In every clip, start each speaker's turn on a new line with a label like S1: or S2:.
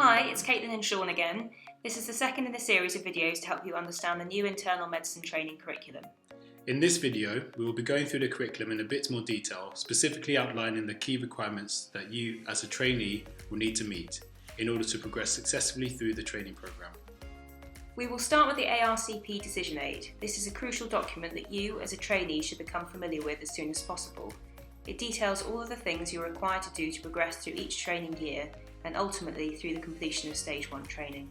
S1: Hi, it's Caitlin and Sean again. This is the second in a series of videos to help you understand the new internal medicine training curriculum.
S2: In this video, we will be going through the curriculum in a bit more detail, specifically outlining the key requirements that you as a trainee will need to meet in order to progress successfully through the training programme.
S1: We will start with the ARCP Decision Aid. This is a crucial document that you as a trainee should become familiar with as soon as possible. It details all of the things you're required to do to progress through each training year and ultimately through the completion of Stage 1 training.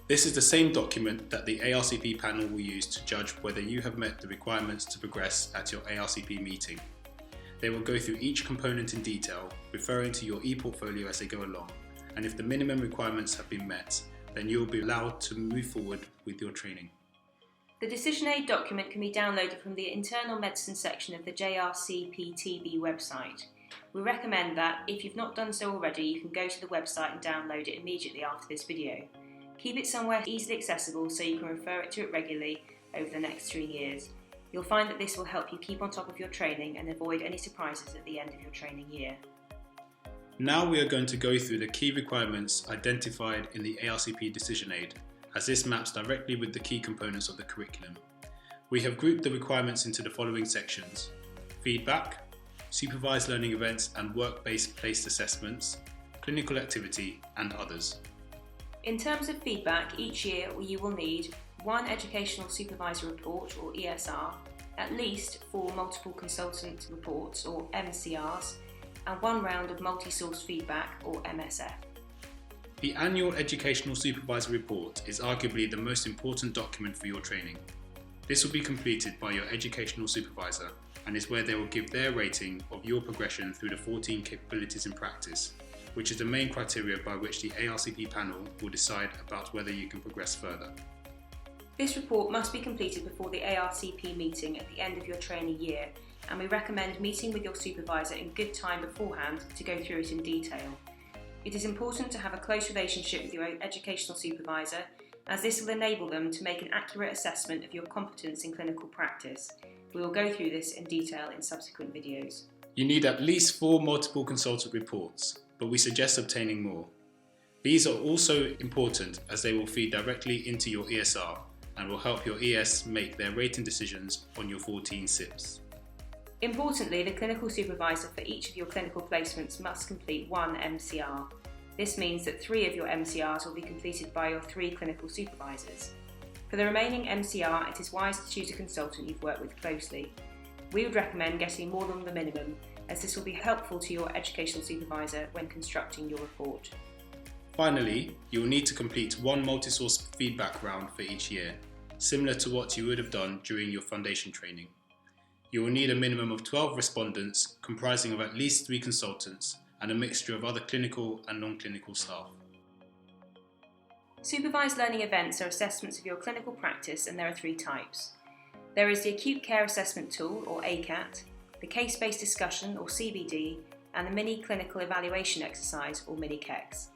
S2: This is the same document that the ARCP panel will use to judge whether you have met the requirements to progress at your ARCP meeting. They will go through each component in detail, referring to your Eportfolio as they go along, and if the minimum requirements have been met, then you will be allowed to move forward with your training.
S1: The Decision Aid document can be downloaded from the Internal Medicine section of the ARCP website. We recommend that, if you've not done so already, you can go to the website and download it immediately after this video. Keep it somewhere easily accessible so you can refer to it regularly over the next 3 years. You'll find that this will help you keep on top of your training and avoid any surprises at the end of your training year.
S2: Now we are going to go through the key requirements identified in the ARCP Decision Aid, as this maps directly with the key components of the curriculum. We have grouped the requirements into the following sections: feedback, supervised learning events and work-based placed assessments, clinical activity, and others.
S1: In terms of feedback, each year you will need 1 Educational Supervisor Report or ESR, at least 4 Multiple Consultant Reports or MCRs, and 1 round of multi-source feedback or MSF.
S2: The Annual Educational Supervisor Report is arguably the most important document for your training. This will be completed by your Educational Supervisor and is where they will give their rating of your progression through the 14 capabilities in practice, which is the main criteria by which the ARCP panel will decide about whether you can progress further.
S1: This report must be completed before the ARCP meeting at the end of your training year, and we recommend meeting with your supervisor in good time beforehand to go through it in detail. It is important to have a close relationship with your educational supervisor, as this will enable them to make an accurate assessment of your competence in clinical practice. We will go through this in detail in subsequent videos.
S2: You need at least 4 multiple consultant reports, but we suggest obtaining more. These are also important as they will feed directly into your ESR and will help your ES make their rating decisions on your 14 CiPs.
S1: Importantly, the clinical supervisor for each of your clinical placements must complete 1 MCR. This means that 3 of your MCRs will be completed by your 3 clinical supervisors. For the remaining MCR, it is wise to choose a consultant you've worked with closely. We would recommend getting more than the minimum, as this will be helpful to your educational supervisor when constructing your report.
S2: Finally, you will need to complete 1 multi-source feedback round for each year, similar to what you would have done during your foundation training. You will need a minimum of 12 respondents, comprising of at least 3 consultants and a mixture of other clinical and non-clinical staff.
S1: Supervised learning events are assessments of your clinical practice, and there are 3 types. There is the Acute Care Assessment Tool or ACAT, the Case-Based Discussion or CBD, and the Mini Clinical Evaluation Exercise or Mini-KEX.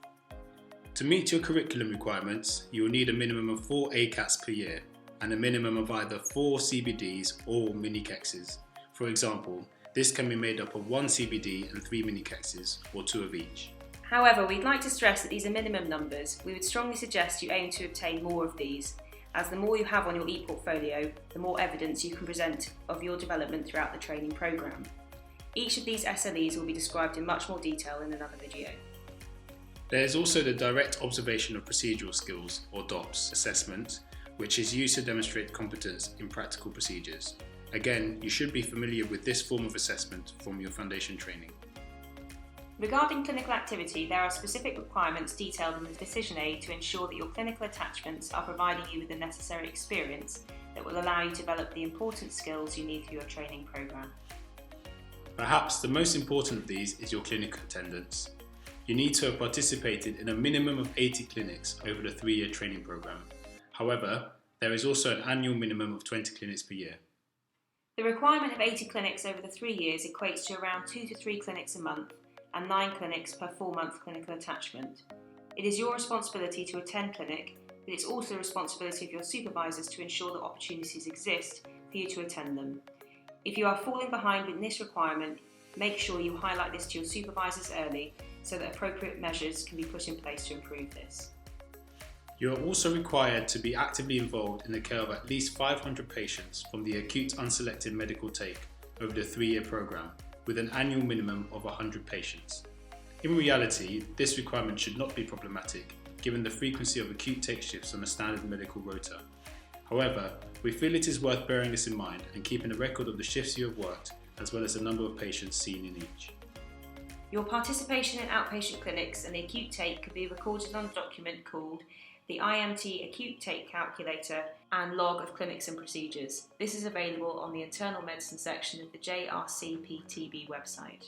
S2: To meet your curriculum requirements, you will need a minimum of 4 ACATs per year and a minimum of either 4 CBDs or Mini-KEXs. For example, this can be made up of 1 CBD and 3 Mini-KEXs, or 2 of each.
S1: However, we'd like to stress that these are minimum numbers. We would strongly suggest you aim to obtain more of these, as the more you have on your Eportfolio, the more evidence you can present of your development throughout the training programme. Each of these SLEs will be described in much more detail in another video.
S2: There is also the Direct Observation of Procedural Skills, or DOPS, assessment, which is used to demonstrate competence in practical procedures. Again, you should be familiar with this form of assessment from your foundation training.
S1: Regarding clinical activity, there are specific requirements detailed in the Decision Aid to ensure that your clinical attachments are providing you with the necessary experience that will allow you to develop the important skills you need for your training programme.
S2: Perhaps the most important of these is your clinic attendance. You need to have participated in a minimum of 80 clinics over the 3-year training programme. However, there is also an annual minimum of 20 clinics per year.
S1: The requirement of 80 clinics over the 3 years equates to around 2 to 3 clinics a month and 9 clinics per 4-month clinical attachment. It is your responsibility to attend clinic, but it's also the responsibility of your supervisors to ensure that opportunities exist for you to attend them. If you are falling behind in this requirement, make sure you highlight this to your supervisors early so that appropriate measures can be put in place to improve this.
S2: You are also required to be actively involved in the care of at least 500 patients from the acute unselected medical take over the 3-year programme, with an annual minimum of 100 patients. In reality, this requirement should not be problematic, given the frequency of acute take shifts on a standard medical rota. However, we feel it is worth bearing this in mind and keeping a record of the shifts you have worked, as well as the number of patients seen in each.
S1: Your participation in outpatient clinics and the acute take could be recorded on a document called the IMT Acute Take Calculator and Log of Clinics and Procedures. This is available on the Internal Medicine section of the ARCP TB website.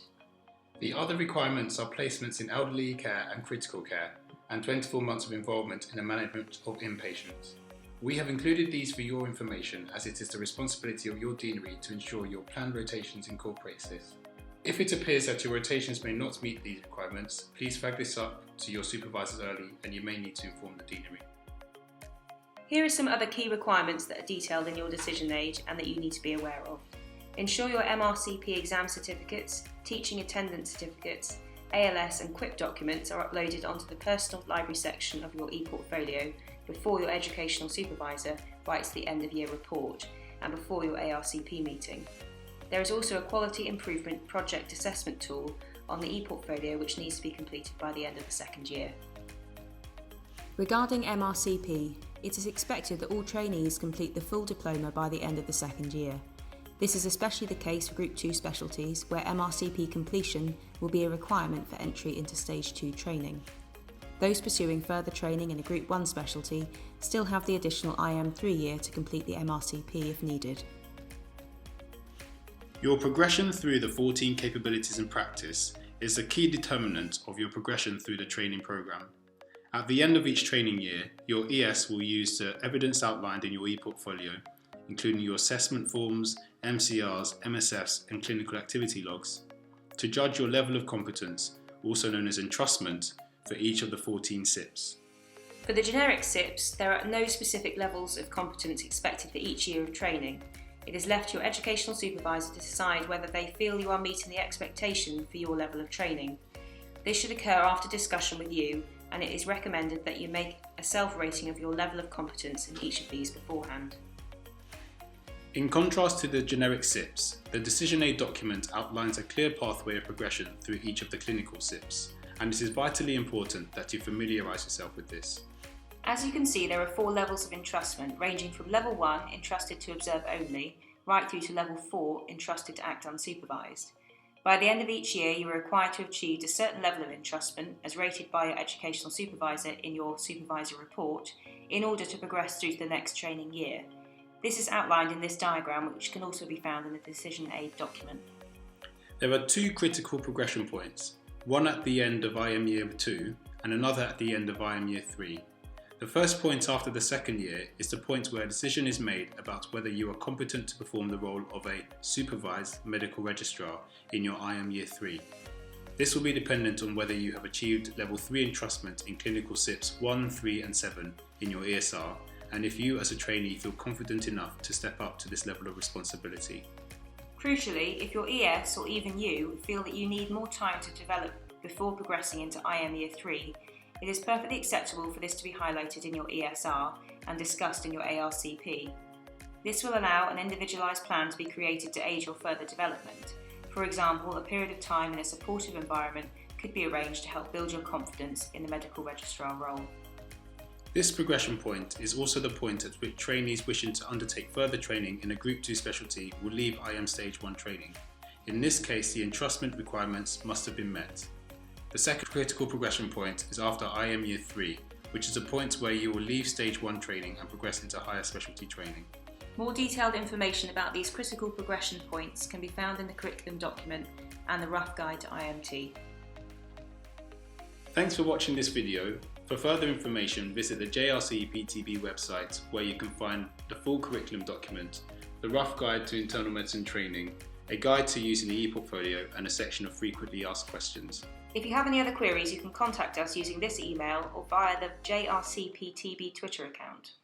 S2: The other requirements are placements in elderly care and critical care, and 24 months of involvement in the management of inpatients. We have included these for your information, as it is the responsibility of your deanery to ensure your planned rotations incorporate this. If it appears that your rotations may not meet these requirements, please flag this up to your supervisors early, and you may need to inform the deanery.
S1: Here are some other key requirements that are detailed in your decision aid and that you need to be aware of. Ensure your MRCP exam certificates, teaching attendance certificates, ALS and QIP documents are uploaded onto the personal library section of your Eportfolio before your educational supervisor writes the end of year report and before your ARCP meeting. There is also a quality improvement project assessment tool on the Eportfolio which needs to be completed by the end of the second year. Regarding MRCP, it is expected that all trainees complete the full diploma by the end of the second year. This is especially the case for Group 2 specialties, where MRCP completion will be a requirement for entry into Stage 2 training. Those pursuing further training in a Group 1 specialty still have the additional IM3 year to complete the MRCP if needed.
S2: Your progression through the 14 capabilities in practice is a key determinant of your progression through the training programme. At the end of each training year, your ES will use the evidence outlined in your ePortfolio, including your assessment forms, MCRs, MSFs and clinical activity logs, to judge your level of competence, also known as entrustment, for each of the 14 CiPs.
S1: For the generic CiPs, there are no specific levels of competence expected for each year of training. It is left to your educational supervisor to decide whether they feel you are meeting the expectation for your level of training. This should occur after discussion with you, and it is recommended that you make a self-rating of your level of competence in each of these beforehand.
S2: In contrast to the generic CiPs, the Decision Aid document outlines a clear pathway of progression through each of the clinical CiPs, and it is vitally important that you familiarise yourself with this.
S1: As you can see, there are 4 levels of entrustment, ranging from Level 1, entrusted to observe only, right through to Level 4, entrusted to act unsupervised. By the end of each year, you are required to have achieved a certain level of entrustment, as rated by your educational supervisor in your supervisor report, in order to progress through to the next training year. This is outlined in this diagram, which can also be found in the Decision Aid document.
S2: There are 2 critical progression points, one at the end of IM Year 2 and another at the end of IM Year 3. The first point after the second year is the point where a decision is made about whether you are competent to perform the role of a supervised medical registrar in your IM Year 3. This will be dependent on whether you have achieved Level 3 entrustment in clinical CiPs 1, 3 and 7 in your ESR, and if you as a trainee feel confident enough to step up to this level of responsibility.
S1: Crucially, if your ES or even you feel that you need more time to develop before progressing into IM Year 3, it is perfectly acceptable for this to be highlighted in your ESR and discussed in your ARCP. This will allow an individualised plan to be created to aid your further development. For example, a period of time in a supportive environment could be arranged to help build your confidence in the medical registrar role.
S2: This progression point is also the point at which trainees wishing to undertake further training in a Group 2 specialty will leave IM Stage 1 training. In this case, the entrustment requirements must have been met. The second critical progression point is after IM Year 3, which is a point where you will leave Stage 1 training and progress into higher specialty training.
S1: More detailed information about these critical progression points can be found in the curriculum document and the rough guide to IMT.
S2: Thanks for watching this video. For further information, visit the ARCP TB website, where you can find the full curriculum document, the rough guide to internal medicine training, a guide to using the Eportfolio and a section of frequently asked questions.
S1: If you have any other queries, you can contact us using this email or via the ARCP TB Twitter account.